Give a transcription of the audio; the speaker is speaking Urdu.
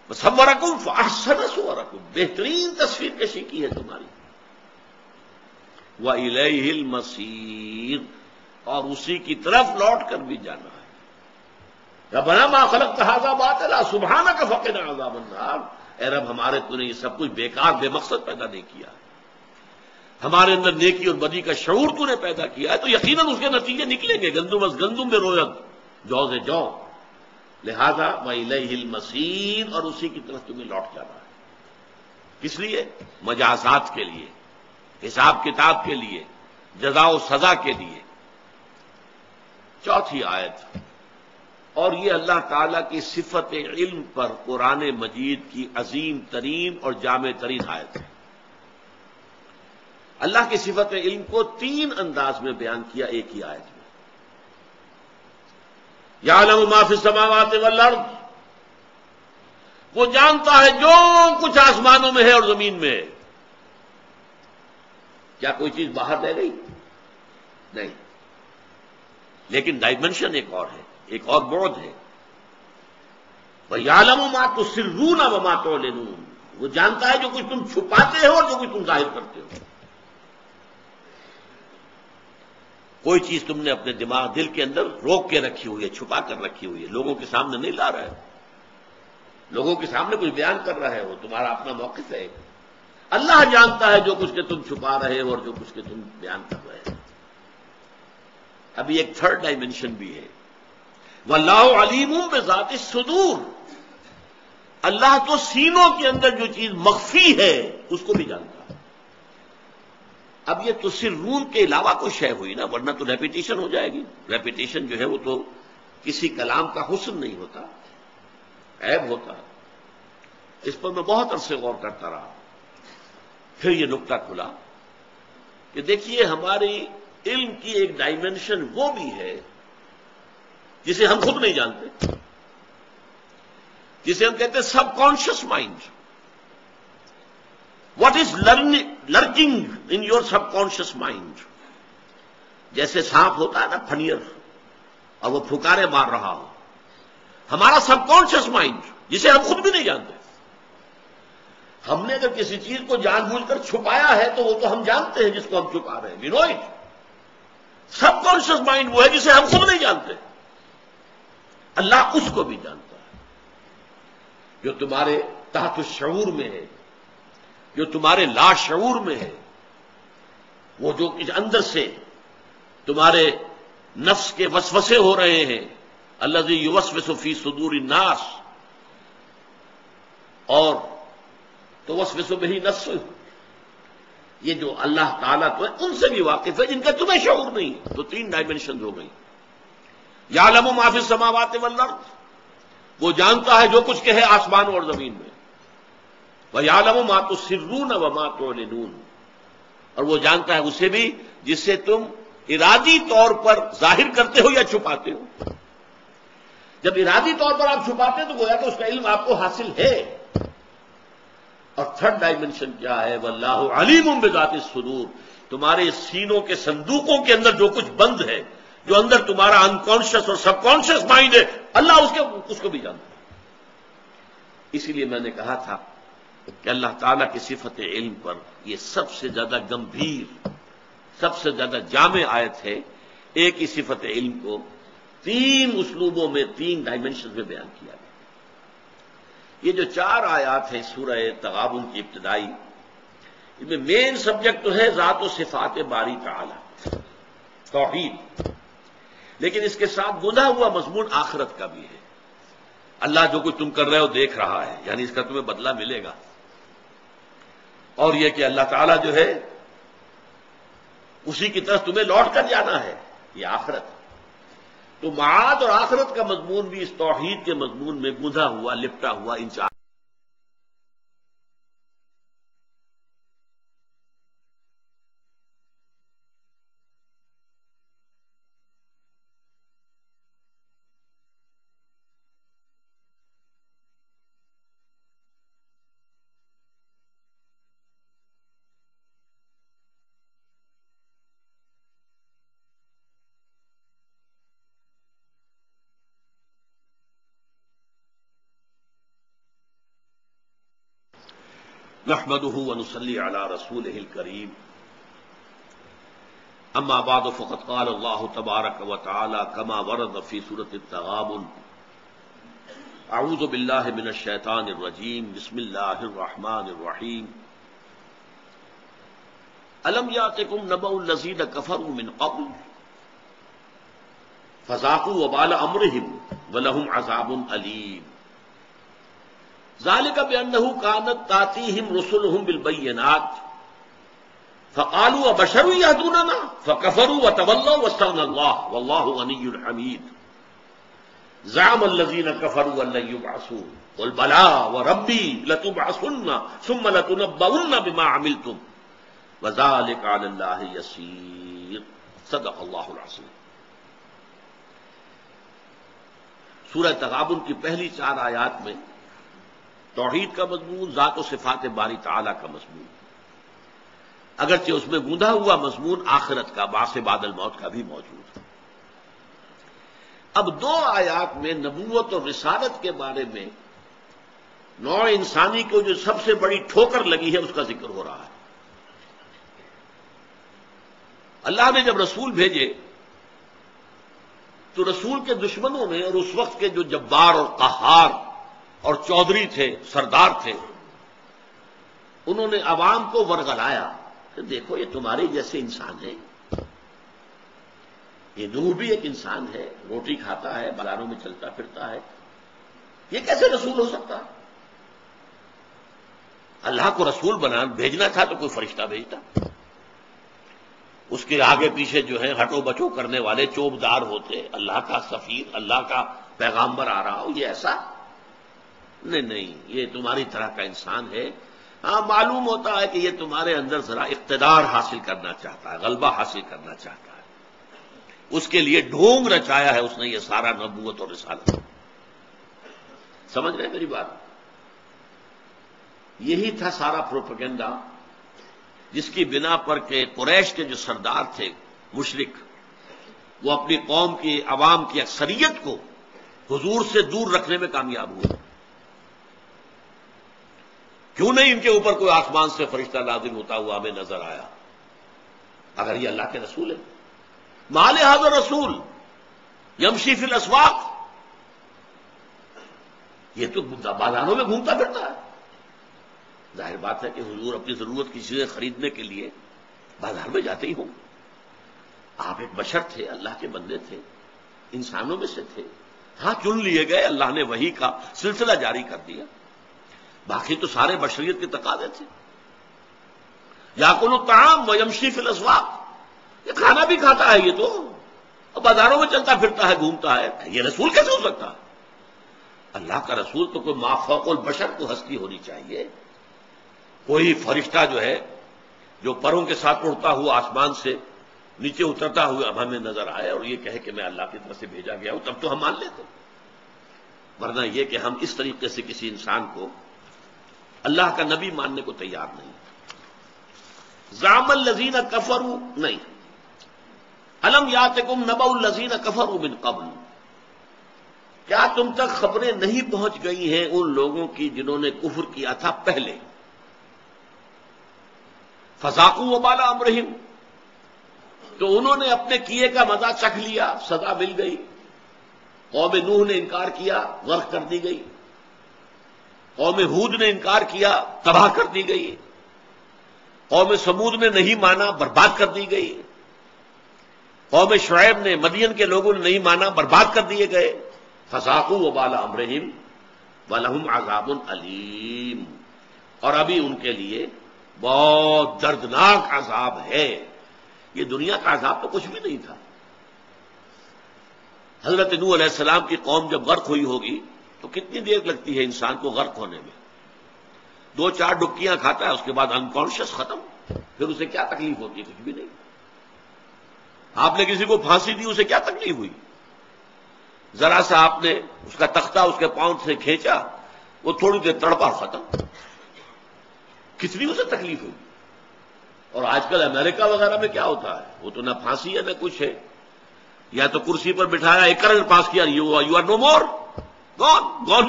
وَصَوَّرَكُمْ فَأَحْسَنَ صُوَرَكُمْ، بہترین تصویر کشی کی ہے تمہاری. وَإِلَيْهِ الْمَصِيرُ، اور اسی کی طرف لوٹ کر بھی جانا ہے. رَبَّنَا مَا خَلَقْتَ هَٰذَا بَاطِلًا سُبْحَانَكَ فَقِنَا عَذَابَ النَّارِ. اے رب، ہمارے تو نے یہ سب کچھ بیکار بے مقصد پیدا نہیں کیا. ہمارے اندر نیکی اور بدی کا شعور تو نے پیدا کیا ہے، تو یقیناً اس کے نتیجے نکلیں گے. گندم از گندم بے رویت، جو سے جو. لہذا وَإِلَيْهِ الْمَصِيرُ، اور اسی کی طرف تمہیں لوٹ جانا ہے. کس لیے؟ مجازات کے لیے، حساب کتاب کے لیے، جزا و سزا کے لیے. چوتھی آیت، اور یہ اللہ تعالی کی صفت علم پر قرآن مجید کی عظیم ترین اور جامع ترین آیت ہے. اللہ کی صفت علم کو تین انداز میں بیان کیا ایک ہی آیت میں. یعلم ما فی السماوات والارض، وہ جانتا ہے جو کچھ آسمانوں میں ہے اور زمین میں ہے. کیا کوئی چیز باہر رہ گئی؟ نہیں. لیکن ڈائمنشن ایک اور ہے، ایک اور بعد ہے. وَيَعْلَمُ مَا تُسِرُّونَ وَمَا تُعْلِنُونَ، وہ جانتا ہے جو کچھ تم چھپاتے ہو اور جو کچھ تم ظاہر کرتے ہو. کوئی چیز تم نے اپنے دماغ دل کے اندر روک کے رکھی ہوئی ہے، چھپا کر رکھی ہوئی ہے، لوگوں کے سامنے نہیں لا رہا ہے. لوگوں کے سامنے کچھ بیان کر رہا ہے، وہ تمہارا اپنا موقف ہے. اللہ جانتا ہے جو کچھ کہ تم چھپا رہے ہو اور جو کچھ کہ تم بیان کر رہے ہو. ابھی ایک تھرڈ ڈائمنشن بھی ہے. وَاللَّهُ عَلِيمٌ بِذَاتِ الصُّدُورِ، اللہ تو سینوں کے اندر جو چیز مخفی ہے اس کو بھی جانتا ہے. اب یہ تسرون کے علاوہ کوئی شے ہوئی نا، ورنہ تو ریپیٹیشن ہو جائے گی. ریپیٹیشن جو ہے وہ تو کسی کلام کا حسن نہیں ہوتا، عیب ہوتا. اس پر میں بہت عرصے غور کرتا رہا. پھر یہ نقطہ کھلا کہ دیکھیے ہماری علم کی ایک ڈائمنشن وہ بھی ہے جسے ہم خود نہیں جانتے، جسے ہم کہتے ہیں subconscious mind. What is lurking in your subconscious mind? جیسے سانپ ہوتا ہے نا پھنیر، اور وہ پھکارے مار رہا ہو. ہمارا سب کانشیس مائنڈ جسے ہم خود بھی نہیں جانتے. ہم نے اگر کسی چیز کو جان بوجھ کر چھپایا ہے تو وہ تو ہم جانتے ہیں جس کو ہم چھپا رہے ہیں. وی نو اٹ. سب کانشیس مائنڈ وہ ہے جسے ہم خود نہیں جانتے. اللہ اس کو بھی جانتا ہے جو تمہارے تحت الشعور میں ہے، جو تمہارے لا شعور میں ہے، وہ جو اندر سے تمہارے نفس کے وسوسے ہو رہے ہیں. الذی یوسوس فی صدور الناس، اور توسوس بہ نفس، یہ جو اللہ تعالیٰ تو ہے ان سے بھی واقف ہے جن کا تمہیں شعور نہیں. تو تین ڈائمنشن ہو گئی. یعلم ما فی السماوات والارض، وہ جانتا ہے جو کچھ کہ ہے آسمان اور زمین میں. وَيَعْلَمُ مَا تُسِرُّونَ وَمَا تُعْلِنُونَ، اور وہ جانتا ہے اسے بھی جسے تم ارادی طور پر ظاہر کرتے ہو یا چھپاتے ہو. جب ارادی طور پر آپ چھپاتے ہیں تو گویا کہ اس کا علم آپ کو حاصل ہے. اور تھرڈ ڈائمنشن کیا ہے؟ وَاللَّهُ عَلِيمٌ بِذَاتِ الصُّدُورِ، تمہارے سینوں کے صندوقوں کے اندر جو کچھ بند ہے، جو اندر تمہارا انکانشیس اور سب کانشیس مائنڈ ہے، اللہ اس کو بھی جانتا ہے. اسی لیے میں نے کہا تھا کہ اللہ تعالیٰ کی صفت علم پر یہ سب سے زیادہ گمبھیر، سب سے زیادہ جامع آیت ہے. ایک ہی صفت علم کو تین اسلوبوں میں، تین ڈائمنشن میں بیان کیا گیا. یہ جو چار آیات ہیں سورہ تغابن کی ابتدائی، ان میں مین سبجیکٹ تو ہے ذات و صفات باری تعالی، توحید. لیکن اس کے ساتھ گنا ہوا مضمون آخرت کا بھی ہے. اللہ جو کچھ تم کر رہے ہو دیکھ رہا ہے، یعنی اس کا تمہیں بدلہ ملے گا. اور یہ کہ اللہ تعالیٰ جو ہے اسی کی طرف تمہیں لوٹ کر جانا ہے، یہ آخرت. تو معاد اور آخرت کا مضمون بھی اس توحید کے مضمون میں گندھا ہوا، لپٹا ہوا ان چار نحمده ونصلي على رسوله الكريم اما بعد فقد قال الله تبارك وتعالى كما ورد في سورة التغابن اعوذ بالله من الشيطان الرجيم بسم الله الرحمن الرحيم الم يأتكم نبأ الذين كفروا من قبل فذاقوا وبال امرهم ولهم عذاب اليم ذلك بأنه كانت تأتيهم رسلهم بالبينات فقالوا وبشر يهدوننا فكفروا وتولوا واستغنى الله والله غني حميد زعم الذين كفروا أن لن يبعثوا قل بلى وربي لتبعثن ثم لتنبؤن بما عملتم وذلك على الله يسير صدق الله العظيم۔ سورہ تغابن کی پہلی 4 آیات میں توحید کا مضمون، ذات و صفات باری تعالیٰ کا مضمون، اگرچہ اس میں گوندا ہوا مضمون آخرت کا، بعث بعد الموت کا بھی موجود ہے۔ اب 2 آیات میں نبوت اور رسالت کے بارے میں نوع انسانی کو جو سب سے بڑی ٹھوکر لگی ہے اس کا ذکر ہو رہا ہے۔ اللہ نے جب رسول بھیجے تو رسول کے دشمنوں نے اور اس وقت کے جو جبار اور قہار اور چودھری تھے، سردار تھے، انہوں نے عوام کو ورغلایا کہ دیکھو یہ تمہارے جیسے انسان ہے، یہ نوح بھی ایک انسان ہے، روٹی کھاتا ہے، بازاروں میں چلتا پھرتا ہے، یہ کیسے رسول ہو سکتا؟ اللہ کو رسول بھیجنا تھا تو کوئی فرشتہ بھیجتا، اس کے آگے پیچھے جو ہے ہٹو بچو کرنے والے چوبدار ہوتے، اللہ کا سفیر، اللہ کا پیغامبر آ رہا ہو، یہ ایسا نہیں، یہ تمہاری طرح کا انسان ہے۔ ہاں معلوم ہوتا ہے کہ یہ تمہارے اندر ذرا اقتدار حاصل کرنا چاہتا ہے، غلبہ حاصل کرنا چاہتا ہے، اس کے لیے ڈھونگ رچایا ہے اس نے یہ سارا نبوت اور رسالت۔ سمجھ رہے ہیں میری بات؟ یہی تھا سارا پروپیگنڈا جس کی بنا پر کہ قریش کے جو سردار تھے مشرک، وہ اپنی قوم کی عوام کی اکثریت کو حضور سے دور رکھنے میں کامیاب ہوئے۔ کیوں نہیں ان کے اوپر کوئی آسمان سے فرشتہ نازل ہوتا ہوا ہمیں نظر آیا اگر یہ اللہ کے رسول ہے؟ مال ھذا رسول یمشی فی الاسواق، یہ تو بازاروں میں گھومتا پھرتا ہے۔ ظاہر بات ہے کہ حضور اپنی ضرورت کی چیزیں خریدنے کے لیے بازار میں جاتے ہی ہوں۔ آپ ایک بشر تھے، اللہ کے بندے تھے، انسانوں میں سے تھے، ہاں چن لیے گئے، اللہ نے وحی کا سلسلہ جاری کر دیا، باقی تو سارے بشریت کے تقاضے تھے۔ یاکل الطعام ویمشی فی الاسواق، یہ کھانا بھی کھاتا ہے، یہ تو اب بازاروں میں چلتا پھرتا ہے، گھومتا ہے، یہ رسول کیسے ہو سکتا ہے؟ اللہ کا رسول تو کوئی ما فوق البشر کو ہستی ہونی چاہیے، کوئی فرشتہ جو ہے جو پروں کے ساتھ اڑتا ہوا آسمان سے نیچے اترتا ہوا اب ہمیں نظر آئے اور یہ کہے کہ میں اللہ کی طرف سے بھیجا گیا ہوں، تب تو ہم مان لیتے، ورنہ یہ کہ ہم اس طریقے سے کسی انسان کو اللہ کا نبی ماننے کو تیار نہیں۔ زعم الذین کفروا، نہیں، الم یاتکم نبأ الذین کفروا من قبل، کیا تم تک خبریں نہیں پہنچ گئی ہیں ان لوگوں کی جنہوں نے کفر کیا تھا پہلے؟ فذاقوا وبال امرہم، تو انہوں نے اپنے کیے کا مزہ چکھ لیا، سزا مل گئی۔ قوم نوح نے انکار کیا، غرق کر دی گئی، قوم ہود نے انکار کیا، تباہ کر دی گئی، قوم سمود نے نہیں مانا، برباد کر دی گئی، قوم شعیب نے، مدین کے لوگوں نے نہیں مانا، برباد کر دیے گئے۔ فذاقوا وبال امرہم ولہم عذاب علیم، اور ابھی ان کے لیے بہت دردناک عذاب ہے۔ یہ دنیا کا عذاب تو کچھ بھی نہیں تھا۔ حضرت نوح علیہ السلام کی قوم جب غرق ہوئی ہوگی تو کتنی دیر لگتی ہے انسان کو غرق ہونے میں؟ 2-4 ڈبکیاں کھاتا ہے، اس کے بعد انکانشیس ختم، پھر اسے کیا تکلیف ہوتی ہے؟ کچھ بھی نہیں۔ آپ نے کسی کو پھانسی دی، اسے کیا تکلیف ہوئی؟ ذرا سا آپ نے اس کا تختہ اس کے پاؤں سے کھینچا، وہ تھوڑی دیر تڑپا، ختم، کتنی اسے تکلیف ہوئی۔ اور آج کل امریکہ وغیرہ میں کیا ہوتا ہے؟ وہ تو نہ پھانسی ہے نہ کچھ ہے، یا تو کرسی پر بٹھایا 1 کروڑ پاس کیا، you are no more, gone